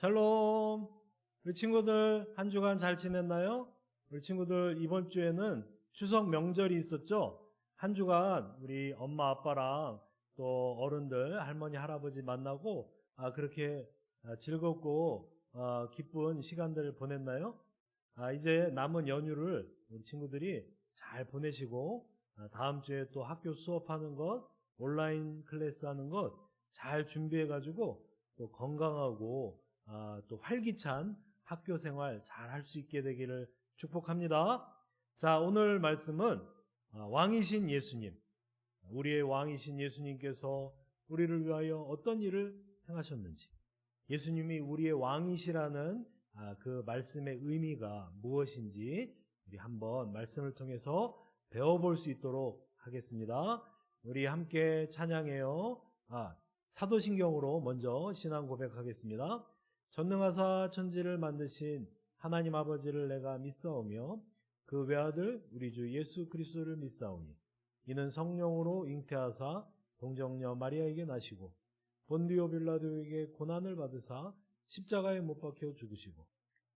샬롬. 우리 친구들 한 주간 잘 지냈나요? 우리 친구들 이번 주에는 추석 명절이 있었죠? 한 주간 우리 엄마 아빠랑 또 어른들 할머니 할아버지 만나고 그렇게 즐겁고 기쁜 시간들을 보냈나요? 이제 남은 연휴를 우리 친구들이 잘 보내시고 다음 주에 또 학교 수업하는 것, 온라인 클래스 하는 것 잘 준비해 가지고 또 건강하고 또 활기찬 학교 생활 잘 할 수 있게 되기를 축복합니다. 자, 오늘 말씀은 왕이신 예수님, 우리의 왕이신 예수님께서 우리를 위하여 어떤 일을 행하셨는지, 예수님이 우리의 왕이시라는 그 말씀의 의미가 무엇인지 우리 한번 말씀을 통해서 배워볼 수 있도록 하겠습니다. 우리 함께 찬양해요. 사도신경으로 먼저 신앙 고백하겠습니다. 전능하사 천지를 만드신 하나님 아버지를 내가 믿사오며 그 외아들 우리 주 예수 그리스도를 믿사오니 이는 성령으로 잉태하사 동정녀 마리아에게 나시고 본디오 빌라도에게 고난을 받으사 십자가에 못 박혀 죽으시고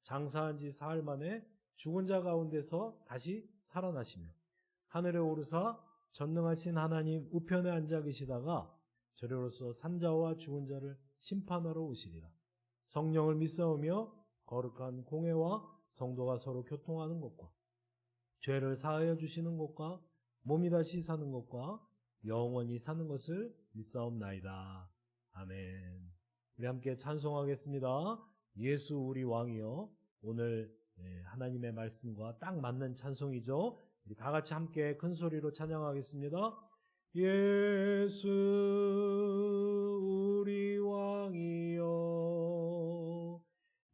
장사한 지 사흘 만에 죽은 자 가운데서 다시 살아나시며 하늘에 오르사 전능하신 하나님 우편에 앉아 계시다가 저리로서 산자와 죽은 자를 심판하러 오시리라. 성령을 믿사오며 거룩한 공회와 성도가 서로 교통하는 것과 죄를 사하여 주시는 것과 몸이 다시 사는 것과 영원히 사는 것을 믿사옵나이다. 아멘. 우리 함께 찬송하겠습니다. 예수 우리 왕이여. 오늘 하나님의 말씀과 딱 맞는 찬송이죠. 우리 다 같이 함께 큰 소리로 찬양하겠습니다. 예수 우리 왕이여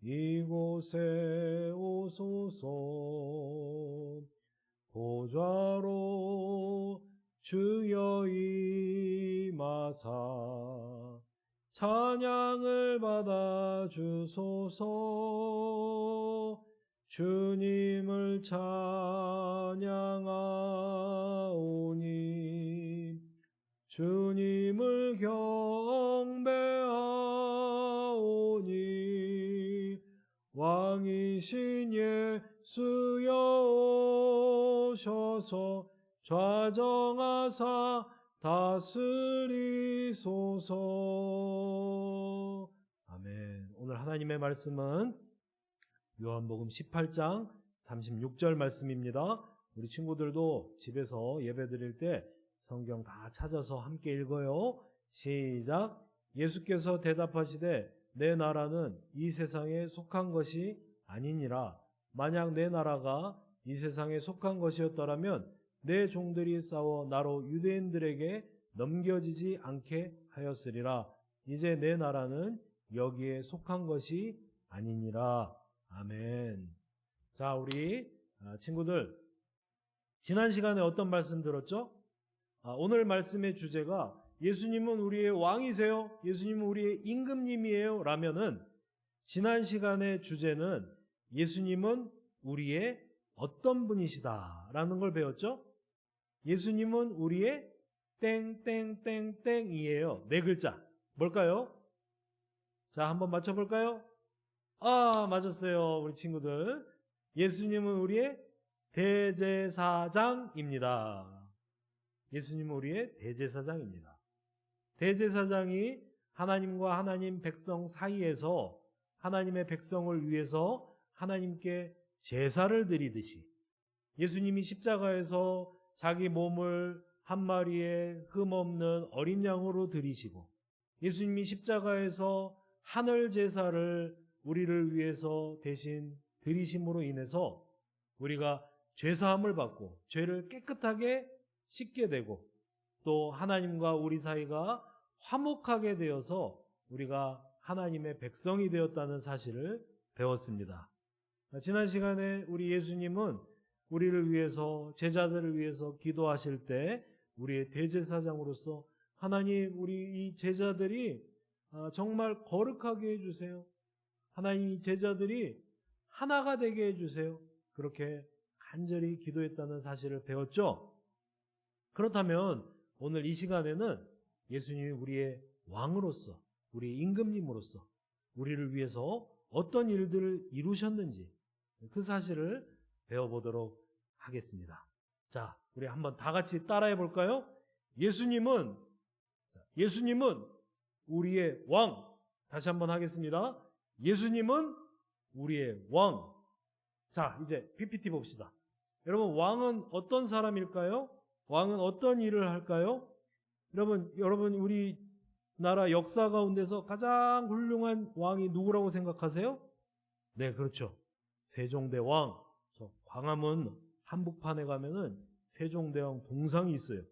이곳에 오소서 보좌로 주여 임하사 찬양을 받아 주소서 주님을 찬양하오니 주님을 경배하오니 왕이신 예수여 오셔서 좌정하사 다스리소서. 아멘. 오늘 하나님의 말씀은 요한복음 18장 36절 말씀입니다. 우리 친구들도 집에서 예배 드릴 때 성경 다 찾아서 함께 읽어요. 시작. 예수께서 대답하시되 내 나라는 이 세상에 속한 것이 아니니라. 만약 내 나라가 이 세상에 속한 것이었더라면 내 종들이 싸워 나로 유대인들에게 넘겨지지 않게 하였으리라. 이제 내 나라는 여기에 속한 것이 아니니라. 아멘. 자, 우리 친구들 지난 시간에 어떤 말씀 들었죠? 오늘 말씀의 주제가 예수님은 우리의 왕이세요? 예수님은 우리의 임금님이에요? 라면은 지난 시간의 주제는 예수님은 우리의 어떤 분이시다 라는 걸 배웠죠? 예수님은 우리의 땡땡땡땡이에요. 네 글자. 뭘까요? 자, 한번 맞춰볼까요? 맞았어요. 우리 친구들. 예수님은 우리의 대제사장입니다. 예수님은 우리의 대제사장입니다. 대제사장이 하나님과 하나님 백성 사이에서 하나님의 백성을 위해서 하나님께 제사를 드리듯이 예수님이 십자가에서 자기 몸을 한 마리의 흠없는 어린 양으로 드리시고 예수님이 십자가에서 하늘 제사를 우리를 위해서 대신 드리심으로 인해서 우리가 죄사함을 받고 죄를 깨끗하게 씻게 되고 또 하나님과 우리 사이가 화목하게 되어서 우리가 하나님의 백성이 되었다는 사실을 배웠습니다. 지난 시간에 우리 예수님은 우리를 위해서 제자들을 위해서 기도하실 때 우리의 대제사장으로서 하나님 우리 이 제자들이 정말 거룩하게 해주세요. 하나님 이 제자들이 하나가 되게 해주세요. 그렇게 간절히 기도했다는 사실을 배웠죠. 그렇다면 오늘 이 시간에는 예수님이 우리의 왕으로서 우리의 임금님으로서 우리를 위해서 어떤 일들을 이루셨는지 그 사실을 배워보도록 하겠습니다. 자, 우리 한번 다 같이 따라해 볼까요? 예수님은 우리의 왕. 다시 한번 하겠습니다. 예수님은 우리의 왕. 자, 이제 PPT 봅시다. 여러분, 왕은 어떤 사람일까요? 왕은 어떤 일을 할까요? 여러분 우리나라 역사 가운데서 가장 훌륭한 왕이 누구라고 생각하세요? 네, 그렇죠. 세종대왕. 저 광화문 한복판에 가면은 세종대왕 동상이 있어요.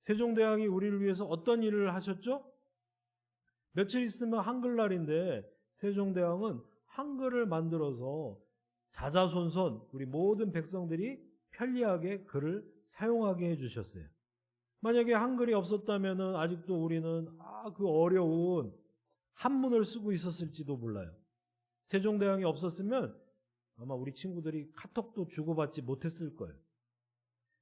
세종대왕이 우리를 위해서 어떤 일을 하셨죠? 며칠 있으면 한글날인데 세종대왕은 한글을 만들어서 자자손손 우리 모든 백성들이 편리하게 글을 사용하게 해주셨어요. 만약에 한글이 없었다면 아직도 우리는 그 어려운 한문을 쓰고 있었을지도 몰라요. 세종대왕이 없었으면 아마 우리 친구들이 카톡도 주고받지 못했을 거예요.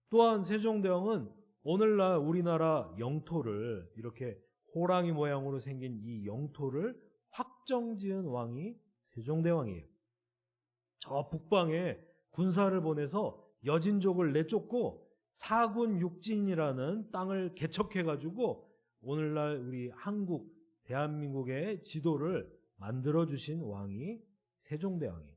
또한 세종대왕은 오늘날 우리나라 영토를 이렇게 호랑이 모양으로 생긴 이 영토를 확정지은 왕이 세종대왕이에요. 저 북방에 군사를 보내서 여진족을 내쫓고 사군육진이라는 땅을 개척해가지고 오늘날 우리 한국, 대한민국의 지도를 만들어주신 왕이 세종대왕이에요.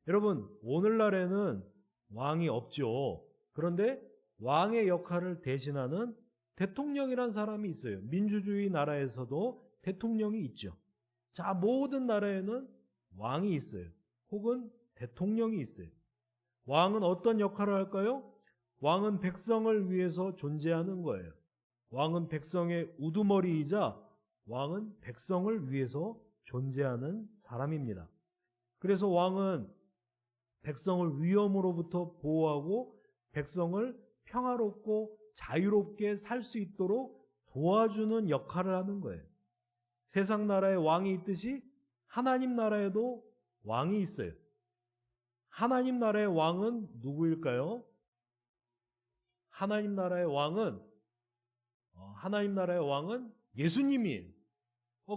여러분, 오늘날에는 왕이 없죠. 그런데 왕의 역할을 대신하는 대통령이란 사람이 있어요. 민주주의 나라에서도 대통령이 있죠. 자, 모든 나라에는 왕이 있어요. 혹은 대통령이 있어요. 왕은 어떤 역할을 할까요? 왕은 백성을 위해서 존재하는 거예요. 왕은 백성의 우두머리이자 왕은 백성을 위해서 존재하는 사람입니다. 그래서 왕은 백성을 위험으로부터 보호하고 백성을 평화롭고 자유롭게 살 수 있도록 도와주는 역할을 하는 거예요. 세상 나라에 왕이 있듯이 하나님 나라에도 왕이 있어요. 하나님 나라의 왕은 누구일까요? 하나님 나라의 왕은 예수님이에요.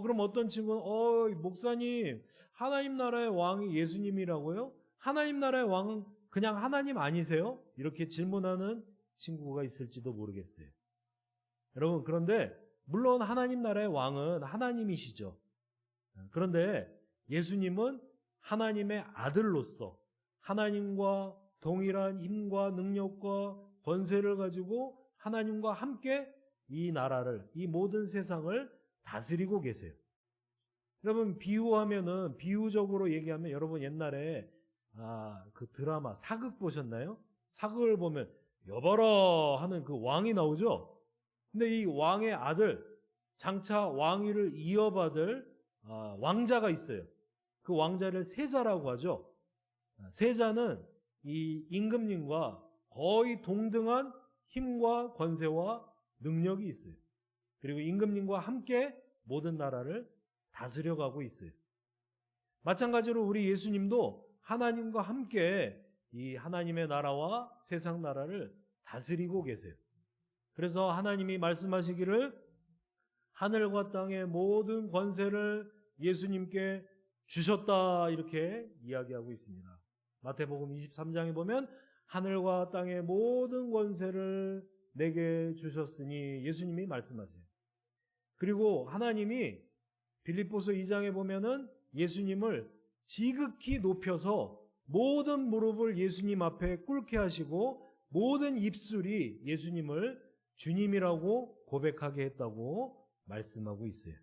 그럼 어떤 친구는 목사님, 하나님 나라의 왕이 예수님이라고요? 하나님 나라의 왕은 그냥 하나님 아니세요? 이렇게 질문하는 친구가 있을지도 모르겠어요. 여러분, 그런데 물론 하나님 나라의 왕은 하나님이시죠. 그런데 예수님은 하나님의 아들로서 하나님과 동일한 힘과 능력과 권세를 가지고 하나님과 함께 이 나라를, 이 모든 세상을 다스리고 계세요. 여러분, 비유적으로 얘기하면 여러분 옛날에 그 드라마 사극 보셨나요? 사극을 보면 여봐라 하는 그 왕이 나오죠. 근데 이 왕의 아들, 장차 왕위를 이어받을 왕자가 있어요. 그 왕자를 세자라고 하죠. 세자는 이 임금님과 거의 동등한 힘과 권세와 능력이 있어요. 그리고 임금님과 함께 모든 나라를 다스려가고 있어요. 마찬가지로 우리 예수님도 하나님과 함께 이 하나님의 나라와 세상 나라를 다스리고 계세요. 그래서 하나님이 말씀하시기를 하늘과 땅의 모든 권세를 예수님께 주셨다 이렇게 이야기하고 있습니다. 마태복음 23장에 보면 하늘과 땅의 모든 권세를 내게 주셨으니 예수님이 말씀하세요. 그리고 하나님이 빌립보서 2장에 보면은 예수님을 지극히 높여서 모든 무릎을 예수님 앞에 꿇게 하시고 모든 입술이 예수님을 주님이라고 고백하게 했다고 말씀하고 있어요.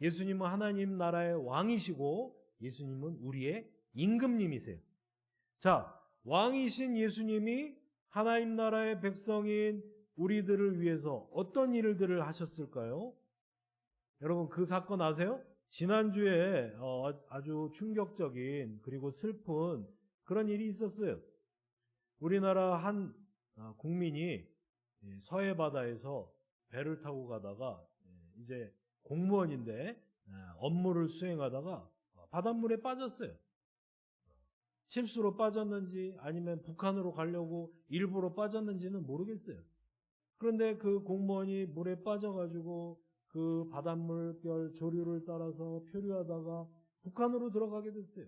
예수님은 하나님 나라의 왕이시고 예수님은 우리의 임금님이세요. 자, 왕이신 예수님이 하나님 나라의 백성인 우리들을 위해서 어떤 일들을 하셨을까요? 여러분, 그 사건 아세요? 지난주에 아주 충격적인 그리고 슬픈 그런 일이 있었어요. 우리나라 한 국민이 서해 바다에서 배를 타고 가다가 이제 공무원인데 업무를 수행하다가 바닷물에 빠졌어요. 실수로 빠졌는지 아니면 북한으로 가려고 일부러 빠졌는지는 모르겠어요. 그런데 그 공무원이 물에 빠져가지고 그 바닷물결 조류를 따라서 표류하다가 북한으로 들어가게 됐어요.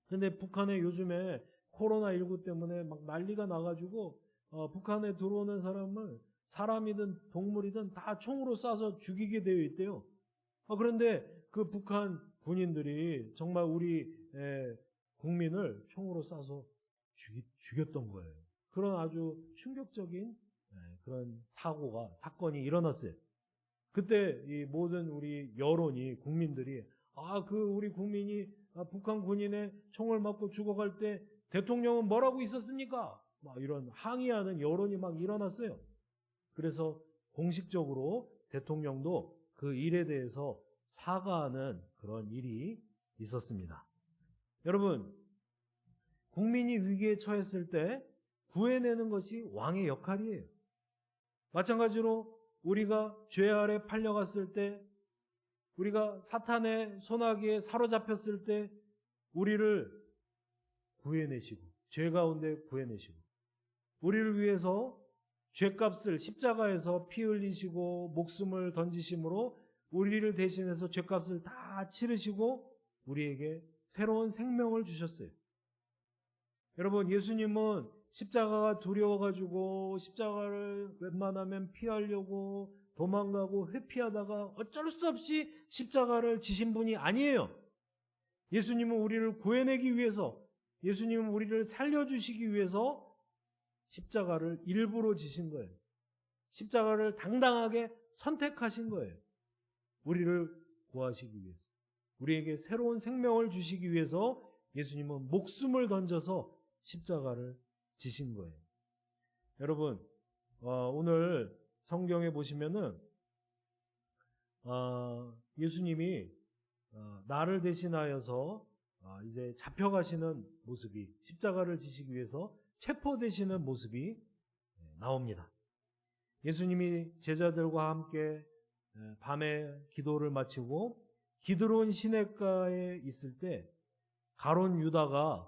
근데 북한에 요즘에 코로나19 때문에 막 난리가 나가지고 북한에 들어오는 사람을 사람이든 동물이든 다 총으로 쏴서 죽이게 되어 있대요. 그런데 그 북한 군인들이 정말 우리 국민을 총으로 쏴서 죽였던 거예요. 그런 아주 충격적인 그런 사건이 일어났어요. 그때 이 모든 우리 여론이, 국민들이 우리 국민이 북한 군인의 총을 맞고 죽어갈 때 대통령은 뭐라고 있었습니까? 막 이런 항의하는 여론이 막 일어났어요. 그래서 공식적으로 대통령도 그 일에 대해서 사과하는 그런 일이 있었습니다. 여러분, 국민이 위기에 처했을 때 구해내는 것이 왕의 역할이에요. 마찬가지로 우리가 죄 아래 팔려갔을 때, 우리가 사탄의 손아귀에 사로잡혔을 때 우리를 구해내시고, 죄 가운데 구해내시고, 우리를 위해서 죄값을 십자가에서 피 흘리시고 목숨을 던지심으로 우리를 대신해서 죄값을 다 치르시고 우리에게 새로운 생명을 주셨어요. 여러분, 예수님은 십자가가 두려워가지고 십자가를 웬만하면 피하려고 도망가고 회피하다가 어쩔 수 없이 십자가를 지신 분이 아니에요. 예수님은 우리를 구해내기 위해서, 예수님은 우리를 살려주시기 위해서 십자가를 일부러 지신 거예요. 십자가를 당당하게 선택하신 거예요. 우리를 구하시기 위해서, 우리에게 새로운 생명을 주시기 위해서 예수님은 목숨을 던져서 십자가를 지신 거예요. 여러분, 오늘 성경에 보시면은 예수님이 나를 대신하여서 이제 잡혀가시는 모습이, 십자가를 지시기 위해서 체포되시는 모습이 나옵니다. 예수님이 제자들과 함께 밤에 기도를 마치고 기드론 시냇가에 있을 때 가룟 유다가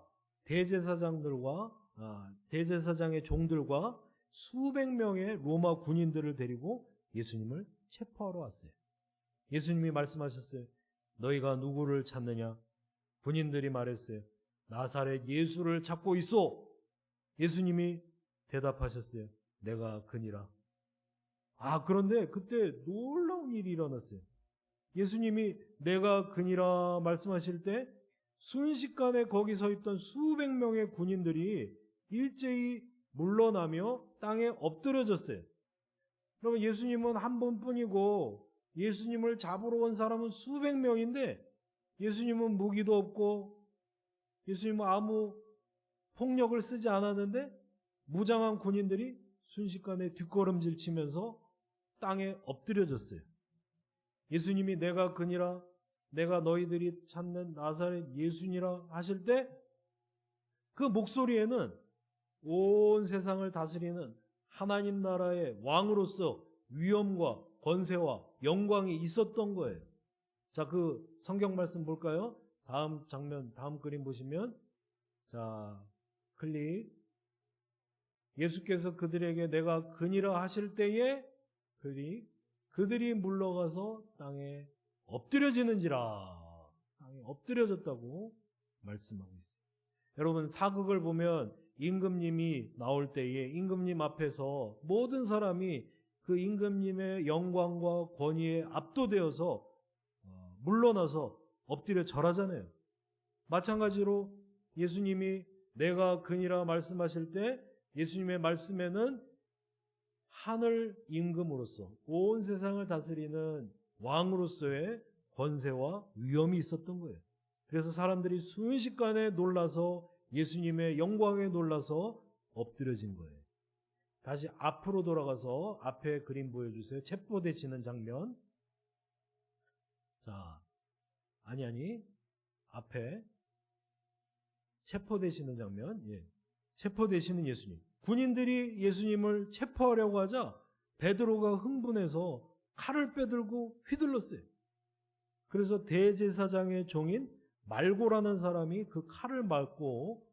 대제사장의 종들과 수백 명의 로마 군인들을 데리고 예수님을 체포하러 왔어요. 예수님이 말씀하셨어요. 너희가 누구를 찾느냐? 군인들이 말했어요. 나사렛 예수를 찾고 있소. 예수님이 대답하셨어요. 내가 그니라. 그런데 그때 놀라운 일이 일어났어요. 예수님이 내가 그니라 말씀하실 때 순식간에 거기 서 있던 수백 명의 군인들이 일제히 물러나며 땅에 엎드려졌어요. 그러면 예수님은 한 분뿐이고 예수님을 잡으러 온 사람은 수백 명인데 예수님은 무기도 없고 예수님은 아무 폭력을 쓰지 않았는데 무장한 군인들이 순식간에 뒷걸음질 치면서 땅에 엎드려졌어요. 예수님이 내가 그니라, 내가 너희들이 찾는 나사렛 예수니라 하실 때 그 목소리에는 온 세상을 다스리는 하나님 나라의 왕으로서 위엄과 권세와 영광이 있었던 거예요. 자, 그 성경 말씀 볼까요? 다음 장면, 다음 그림 보시면, 자, 클릭. 예수께서 그들에게 내가 그니라 하실 때에 클릭. 그들이 물러가서 땅에 엎드려지는지라. 땅에 엎드려졌다고 말씀하고 있어요. 여러분, 사극을 보면 임금님이 나올 때에 임금님 앞에서 모든 사람이 그 임금님의 영광과 권위에 압도되어서 물러나서 엎드려 절하잖아요. 마찬가지로 예수님이 내가 그니라 말씀하실 때 예수님의 말씀에는 하늘 임금으로서 온 세상을 다스리는 왕으로서의 권세와 위엄이 있었던 거예요. 그래서 사람들이 순식간에 놀라서 예수님의 영광에 놀라서 엎드려진 거예요. 다시 앞으로 돌아가서 앞에 그림 보여주세요. 체포되시는 장면. 자, 앞에 체포되시는 장면. 예. 체포되시는 예수님. 군인들이 예수님을 체포하려고 하자 베드로가 흥분해서 칼을 빼들고 휘둘렀어요. 그래서 대제사장의 종인 말고라는 사람이 그 칼을 맞고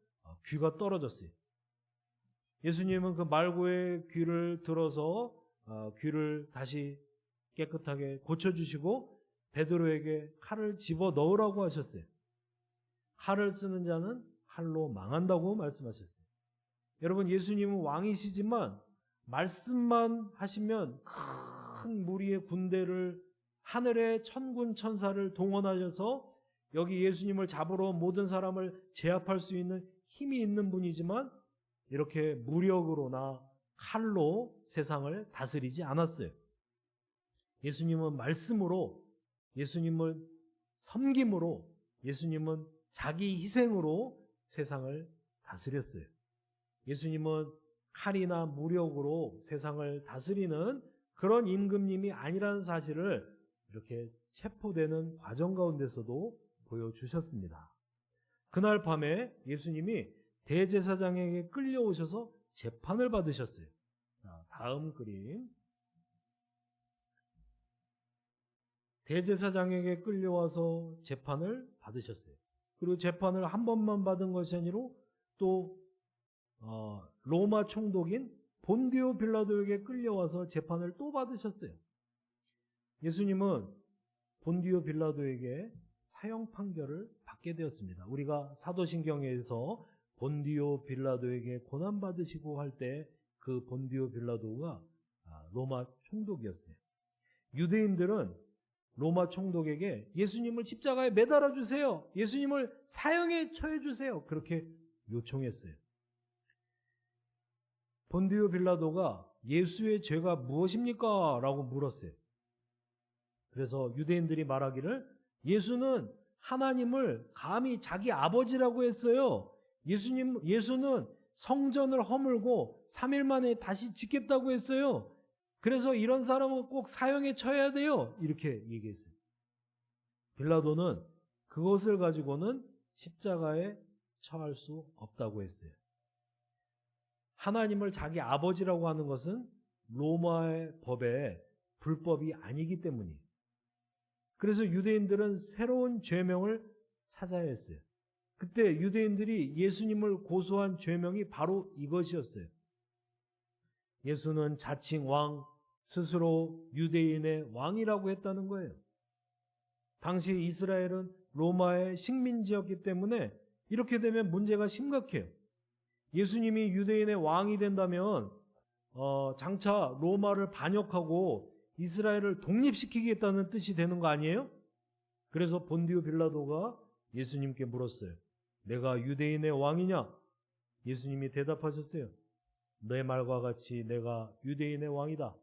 귀가 떨어졌어요. 예수님은 그 말고의 귀를 들어서 귀를 다시 깨끗하게 고쳐주시고 베드로에게 칼을 집어 넣으라고 하셨어요. 칼을 쓰는 자는 칼로 망한다고 말씀하셨어요. 여러분, 예수님은 왕이시지만 말씀만 하시면 큰 무리의 군대를, 하늘의 천군 천사를 동원하셔서 여기 예수님을 잡으러 온 모든 사람을 제압할 수 있는 힘이 있는 분이지만 이렇게 무력으로나 칼로 세상을 다스리지 않았어요. 예수님은 말씀으로, 예수님은 섬김으로, 예수님은 자기 희생으로 세상을 다스렸어요. 예수님은 칼이나 무력으로 세상을 다스리는 그런 임금님이 아니라는 사실을 이렇게 체포되는 과정 가운데서도 보여주셨습니다. 그날 밤에 예수님이 대제사장에게 끌려오셔서 재판을 받으셨어요. 자, 다음 그림. 대제사장에게 끌려와서 재판을 받으셨어요. 그리고 재판을 한 번만 받은 것이 아니라 또 로마 총독인 본디오 빌라도에게 끌려와서 재판을 또 받으셨어요. 예수님은 본디오 빌라도에게 사형 판결을 받게 되었습니다. 우리가 사도신경에서 본디오 빌라도에게 고난받으시고 할 때 그 본디오 빌라도가 로마 총독이었어요. 유대인들은 로마 총독에게 예수님을 십자가에 매달아 주세요. 예수님을 사형에 처해 주세요. 그렇게 요청했어요. 본디오 빌라도가 예수의 죄가 무엇입니까? 라고 물었어요. 그래서 유대인들이 말하기를 예수는 하나님을 감히 자기 아버지라고 했어요. 예수는 성전을 허물고 3일 만에 다시 짓겠다고 했어요. 그래서 이런 사람은 꼭 사형에 처해야 돼요. 이렇게 얘기했어요. 빌라도는 그것을 가지고는 십자가에 처할 수 없다고 했어요. 하나님을 자기 아버지라고 하는 것은 로마의 법에 불법이 아니기 때문이에요. 그래서 유대인들은 새로운 죄명을 찾아야 했어요. 그때 유대인들이 예수님을 고소한 죄명이 바로 이것이었어요. 예수는 자칭 왕, 스스로 유대인의 왕이라고 했다는 거예요. 당시 이스라엘은 로마의 식민지였기 때문에 이렇게 되면 문제가 심각해요. 예수님이 유대인의 왕이 된다면 장차 로마를 반역하고 이스라엘을 독립시키겠다는 뜻이 되는 거 아니에요? 그래서 본디오 빌라도가 예수님께 물었어요. 내가 유대인의 왕이냐? 예수님이 대답하셨어요. 내 말과 같이 내가 유대인의 왕이다.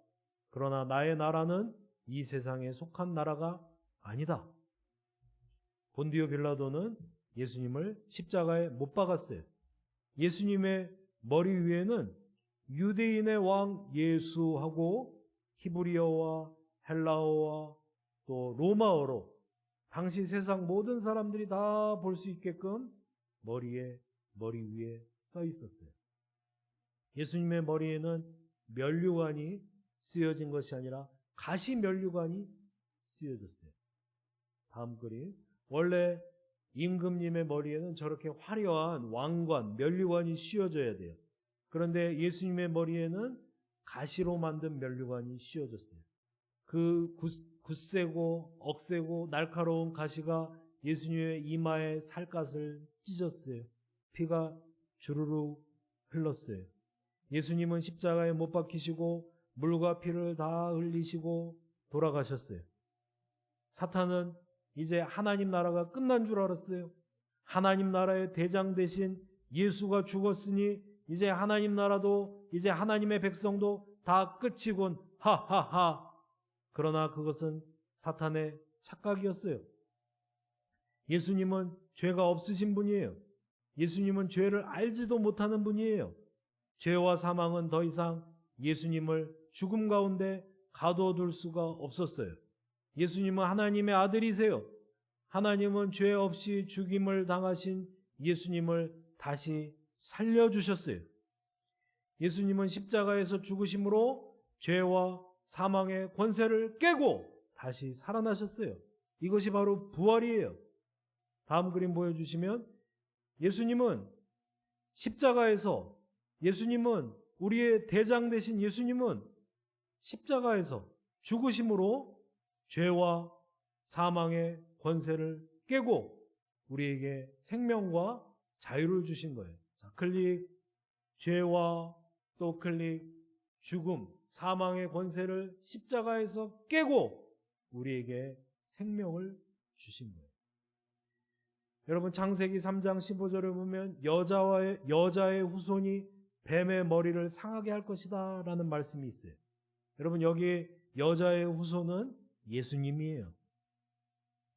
그러나 나의 나라는 이 세상에 속한 나라가 아니다. 본디오 빌라도는 예수님을 십자가에 못 박았어요. 예수님의 머리 위에는 유대인의 왕 예수하고 히브리어와 헬라어와 또 로마어로 당시 세상 모든 사람들이 다 볼 수 있게끔 머리 위에 써 있었어요. 예수님의 머리에는 면류관이 쓰여진 것이 아니라 가시 면류관이 쓰여졌어요. 다음 그림. 원래 임금님의 머리에는 저렇게 화려한 왕관, 면류관이 씌워져야 돼요. 그런데 예수님의 머리에는 가시로 만든 면류관이 씌워졌어요. 그 굳세고 억세고 날카로운 가시가 예수님의 이마에 살갗을 찢었어요. 피가 주르륵 흘렀어요. 예수님은 십자가에 못 박히시고 물과 피를 다 흘리시고 돌아가셨어요. 사탄은 이제 하나님 나라가 끝난 줄 알았어요. 하나님 나라의 대장 대신 예수가 죽었으니 이제 하나님 나라도 이제 하나님의 백성도 다 끝이군. 하하하. 그러나 그것은 사탄의 착각이었어요. 예수님은 죄가 없으신 분이에요. 예수님은 죄를 알지도 못하는 분이에요. 죄와 사망은 더 이상 예수님을 죽음 가운데 가둬둘 수가 없었어요. 예수님은 하나님의 아들이세요. 하나님은 죄 없이 죽임을 당하신 예수님을 다시 살려주셨어요. 예수님은 십자가에서 죽으심으로 죄와 사망의 권세를 깨고 다시 살아나셨어요. 이것이 바로 부활이에요. 다음 그림 보여주시면 예수님은 십자가에서 우리의 대장 되신 예수님은 십자가에서 죽으심으로 죄와 사망의 권세를 깨고 우리에게 생명과 자유를 주신 거예요. 자, 클릭, 죄와 또 클릭, 죽음, 사망의 권세를 십자가에서 깨고 우리에게 생명을 주신 거예요. 여러분 창세기 3장 15절을 보면 여자의 후손이 뱀의 머리를 상하게 할 것이다 라는 말씀이 있어요. 여러분 여기 여자의 후손은 예수님이에요.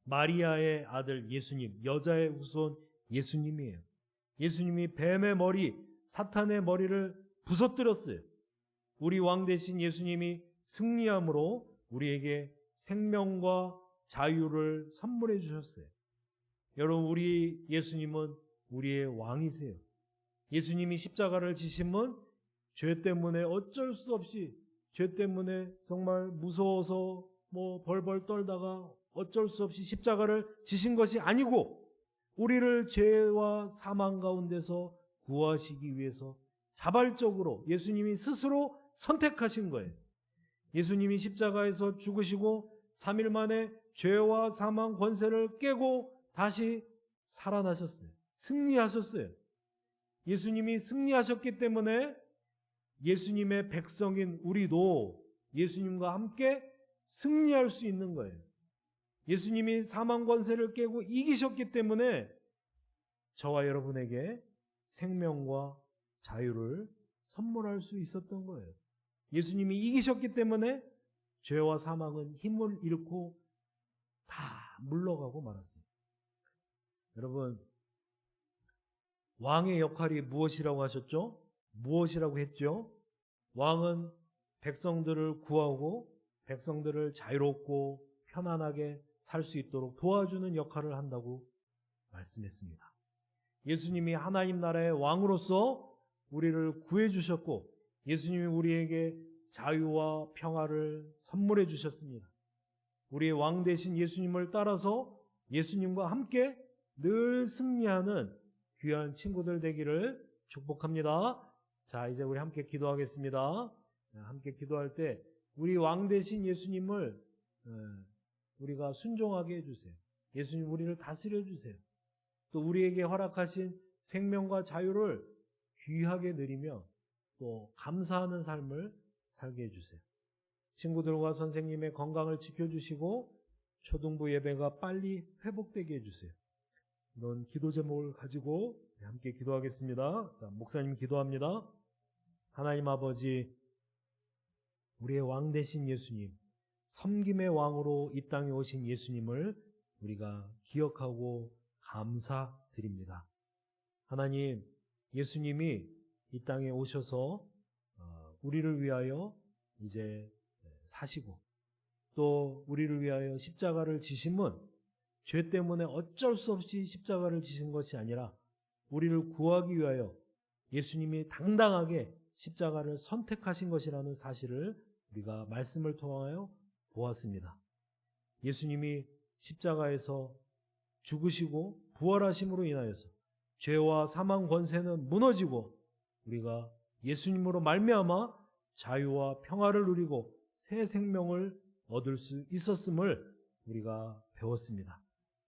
마리아의 아들 예수님, 여자의 후손 예수님이에요. 예수님이 뱀의 머리, 사탄의 머리를 부서뜨렸어요. 우리 왕 대신 예수님이 승리함으로 우리에게 생명과 자유를 선물해 주셨어요. 여러분 우리 예수님은 우리의 왕이세요. 예수님이 십자가를 지심은 죄 때문에 어쩔 수 없이 죄 때문에 정말 무서워서 벌벌 떨다가 어쩔 수 없이 십자가를 지신 것이 아니고 우리를 죄와 사망 가운데서 구하시기 위해서 자발적으로 예수님이 스스로 선택하신 거예요. 예수님이 십자가에서 죽으시고 3일 만에 죄와 사망 권세를 깨고 다시 살아나셨어요. 승리하셨어요. 예수님이 승리하셨기 때문에 예수님의 백성인 우리도 예수님과 함께 승리할 수 있는 거예요. 예수님이 사망 권세를 깨고 이기셨기 때문에 저와 여러분에게 생명과 자유를 선물할 수 있었던 거예요. 예수님이 이기셨기 때문에 죄와 사망은 힘을 잃고 다 물러가고 말았어요. 여러분 왕의 역할이 무엇이라고 하셨죠? 무엇이라고 했죠? 왕은 백성들을 구하고 백성들을 자유롭고 편안하게 살 수 있도록 도와주는 역할을 한다고 말씀했습니다. 예수님이 하나님 나라의 왕으로서 우리를 구해 주셨고 예수님이 우리에게 자유와 평화를 선물해 주셨습니다. 우리의 왕 되신 예수님을 따라서 예수님과 함께 늘 승리하는 귀한 친구들 되기를 축복합니다. 자, 이제 우리 함께 기도하겠습니다. 함께 기도할 때 우리 왕 되신 예수님을 우리가 순종하게 해주세요. 예수님 우리를 다스려 주세요. 또 우리에게 허락하신 생명과 자유를 귀하게 누리며 또 감사하는 삶을 살게 해주세요. 친구들과 선생님의 건강을 지켜주시고 초등부 예배가 빨리 회복되게 해주세요. 이런 기도 제목을 가지고 함께 기도하겠습니다. 자, 목사님 기도합니다. 하나님 아버지, 우리의 왕 되신 예수님, 섬김의 왕으로 이 땅에 오신 예수님을 우리가 기억하고 감사드립니다. 하나님, 예수님이 이 땅에 오셔서 우리를 위하여 이제 사시고 또 우리를 위하여 십자가를 지심은 죄 때문에 어쩔 수 없이 십자가를 지신 것이 아니라 우리를 구하기 위하여 예수님이 당당하게 십자가를 선택하신 것이라는 사실을 우리가 말씀을 통하여 보았습니다. 예수님이 십자가에서 죽으시고 부활하심으로 인하여서 죄와 사망 권세는 무너지고 우리가 예수님으로 말미암아 자유와 평화를 누리고 새 생명을 얻을 수 있었음을 우리가 배웠습니다.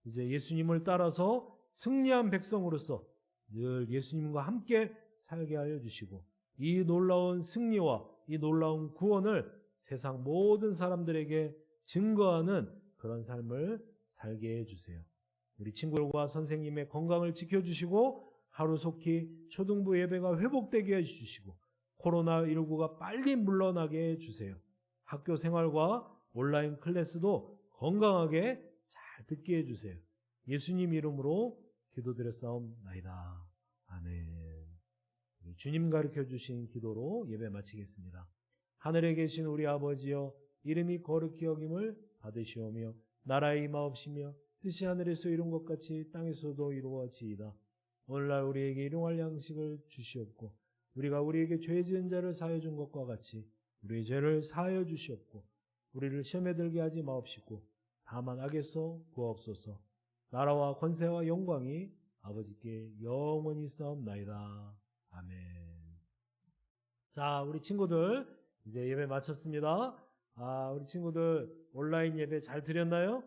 이제 예수님을 따라서 승리한 백성으로서 늘 예수님과 함께 살게 하여 주시고 이 놀라운 승리와 이 놀라운 구원을 세상 모든 사람들에게 증거하는 그런 삶을 살게 해주세요. 우리 친구들과 선생님의 건강을 지켜주시고 하루속히 초등부 예배가 회복되게 해주시고 코로나19가 빨리 물러나게 해주세요. 학교 생활과 온라인 클래스도 건강하게 잘 듣게 해주세요. 예수님 이름으로 기도드렸사옵나이다. 아멘. 주님 가르쳐주신 기도로 예배 마치겠습니다. 하늘에 계신 우리 아버지여, 이름이 거룩히 여김을 받으시오며 나라의 임하옵시며 뜻이 하늘에서 이룬 것 같이 땅에서도 이루어지이다. 오늘날 우리에게 일용할 양식을 주시옵고 우리가 우리에게 죄 지은 자를 사하여 준 것과 같이 우리의 죄를 사하여 주시옵고 우리를 시험에 들게 하지 마옵시고 다만 악에서 구하옵소서. 나라와 권세와 영광이 아버지께 영원히 있사옵나이다. 아멘. 자, 우리 친구들 이제 예배 마쳤습니다. 우리 친구들 온라인 예배 잘 드렸나요?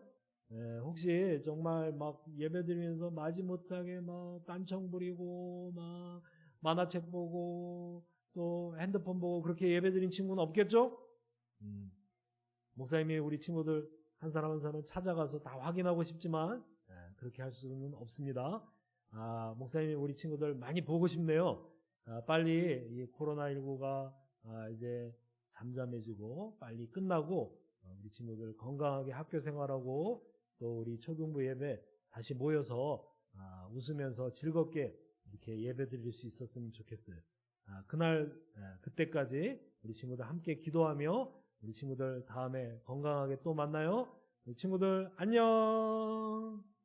혹시 정말 막 예배 드리면서 마지못하게 막 딴청 부리고 막 만화책 보고 또 핸드폰 보고 그렇게 예배 드린 친구는 없겠죠? 목사님이 우리 친구들 한 사람 한 사람 찾아가서 다 확인하고 싶지만 그렇게 할 수는 없습니다. 목사님이 우리 친구들 많이 보고 싶네요. 빨리 이 코로나19가 이제 잠잠해지고 빨리 끝나고 우리 친구들 건강하게 학교 생활하고 또 우리 초등부 예배 다시 모여서 웃으면서 즐겁게 이렇게 예배 드릴 수 있었으면 좋겠어요. 그날 그때까지 우리 친구들 함께 기도하며 우리 친구들 다음에 건강하게 또 만나요. 우리 친구들 안녕.